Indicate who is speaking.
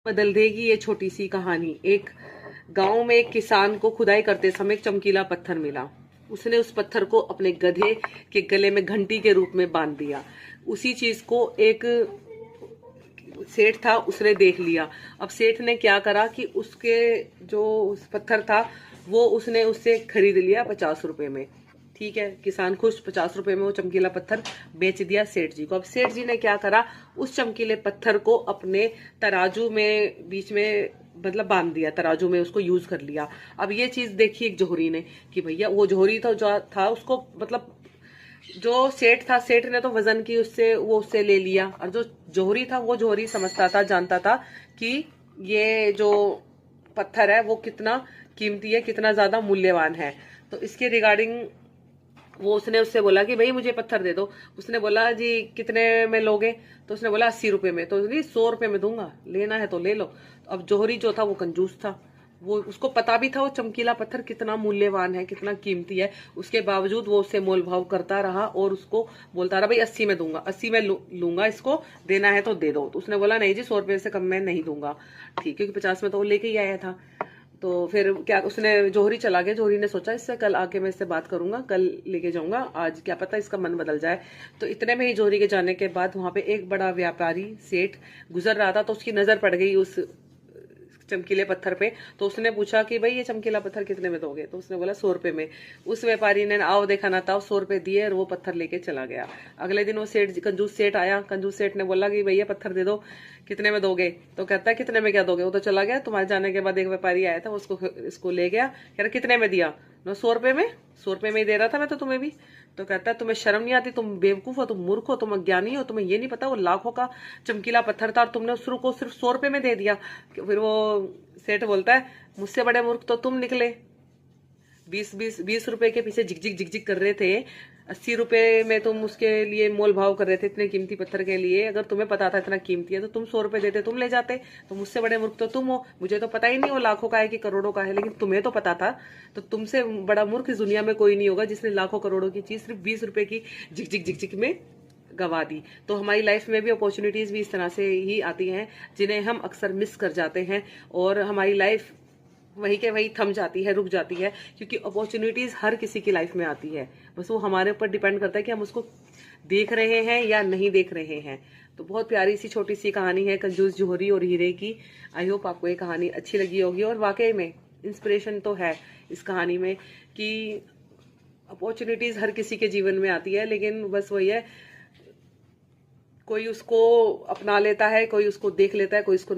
Speaker 1: बदल देगी ये छोटी सी कहानी। एक गांव में एक किसान को खुदाई करते समय एक चमकीला पत्थर मिला। उसने उस पत्थर को अपने गधे के गले में घंटी के रूप में बांध दिया। उसी चीज को एक सेठ था, उसने देख लिया। अब सेठ ने क्या करा कि उसके जो उस पत्थर था वो उसने उससे खरीद लिया 50 रुपए में। ठीक है, किसान खुश, 50 रुपए में वो चमकीला पत्थर बेच दिया सेठ जी को। अब सेठ जी ने क्या करा, उस चमकीले पत्थर को अपने तराजू में बीच में मतलब बांध दिया, तराजू में उसको यूज कर लिया। अब ये चीज देखी एक जोहरी ने कि भैया वो जोहरी था जो था उसको मतलब जो सेठ था, सेठ ने तो वजन की उससे वो उससे ले लिया, और जो जोहरी था वो जोहरी समझता था, जानता था कि ये जो पत्थर है वो कितना कीमती है, कितना ज्यादा मूल्यवान है। तो इसके रिगार्डिंग वो उसने उससे बोला कि भाई मुझे पत्थर दे दो। उसने बोला जी कितने में लोगे? तो उसने बोला 80 रुपए में। तो नहीं, 100 रुपए में दूंगा, लेना है तो ले लो। अब जोहरी जो था वो कंजूस था, वो उसको पता भी था वो चमकीला पत्थर कितना मूल्यवान है, कितना कीमती है। उसके बावजूद वो उससे मोल भाव करता रहा और उसको बोलता रहा भाई 80 में दूंगा, 80 में लूंगा, इसको देना है तो दे दो। तो उसने बोला नहीं जी, 100 रुपए से कम मैं नहीं दूंगा। ठीक, क्योंकि 50 में तो वो लेके ही आया था। तो फिर क्या, उसने जोहरी चला गया। जोहरी ने सोचा इससे कल आके मैं इससे बात करूंगा, कल लेके जाऊंगा, आज क्या पता इसका मन बदल जाए। तो इतने में ही जोहरी के जाने के बाद वहां पे एक बड़ा व्यापारी सेठ गुजर रहा था। तो उसकी नजर पड़ गई उस चमकीले पत्थर पे। तो उसने पूछा कि भाई ये चमकीला पत्थर कितने में दोगे? तो उसने बोला 100 रुपए में। उस व्यापारी ने आओ देखा ना था 100 रुपए दिए और वो पत्थर लेके चला गया। अगले दिन वो सेठ, कंजूस सेठ आया। कंजूस सेठ ने बोला कि भैया पत्थर दे दो, कितने में दोगे? तो कहता है कितने में क्या दोगे? वो तो चला गया। तुम्हारे जाने के बाद एक व्यापारी आया था, उसको इसको ले गया, कह रहा कितने में दिया? 100 रुपए में, 100 रुपए में ही दे रहा था मैं तो तुम्हें भी। तो कहता है तुम्हें शर्म नहीं आती? तुम बेवकूफ हो, तुम मूर्ख हो, तुम अज्ञानी हो, तुम्हें ये नहीं पता वो लाखों का चमकीला पत्थर था और तुमने उसको सिर्फ 100 रुपए में दे दिया। फिर वो सेठ बोलता है मुझसे बड़े मूर्ख तो तुम निकले। 20 रुपए के पीछे झिकझिक झिकझिक कर रहे थे, 80 रुपए में तुम उसके लिए मोल भाव कर रहे थे इतने कीमती पत्थर के लिए। अगर तुम्हें पता था इतना कीमती है तो तुम 100 रुपए देते, तुम ले जाते। तो मुझसे बड़े मूर्ख तो तुम हो। मुझे तो पता ही नहीं वो लाखों का है कि करोड़ों का है, लेकिन तुम्हें तो पता था। तो तुमसे बड़ा मूर्ख इस दुनिया में कोई नहीं होगा जिसने लाखों करोड़ों की चीज सिर्फ 20 रुपए की झिकझिक झिकझिक में गवा दी। तो हमारी लाइफ में भी अपॉर्चुनिटीज भी इस तरह से ही आती हैं जिन्हें हम अक्सर मिस कर जाते हैं, और हमारी लाइफ वही के वही थम जाती है, रुक जाती है। क्योंकि अपॉर्चुनिटीज हर किसी की लाइफ में आती है, बस वो हमारे ऊपर डिपेंड करता है कि हम उसको देख रहे हैं या नहीं देख रहे हैं। तो बहुत प्यारी सी छोटी सी कहानी है कंजूस जोहरी और हीरे की। आई होप आपको ये कहानी अच्छी लगी होगी, और वाकई में इंस्पिरेशन तो है इस कहानी में कि अपॉर्चुनिटीज हर किसी के जीवन में आती है, लेकिन बस वही है, कोई उसको अपना लेता है, कोई उसको देख लेता है, कोई उसको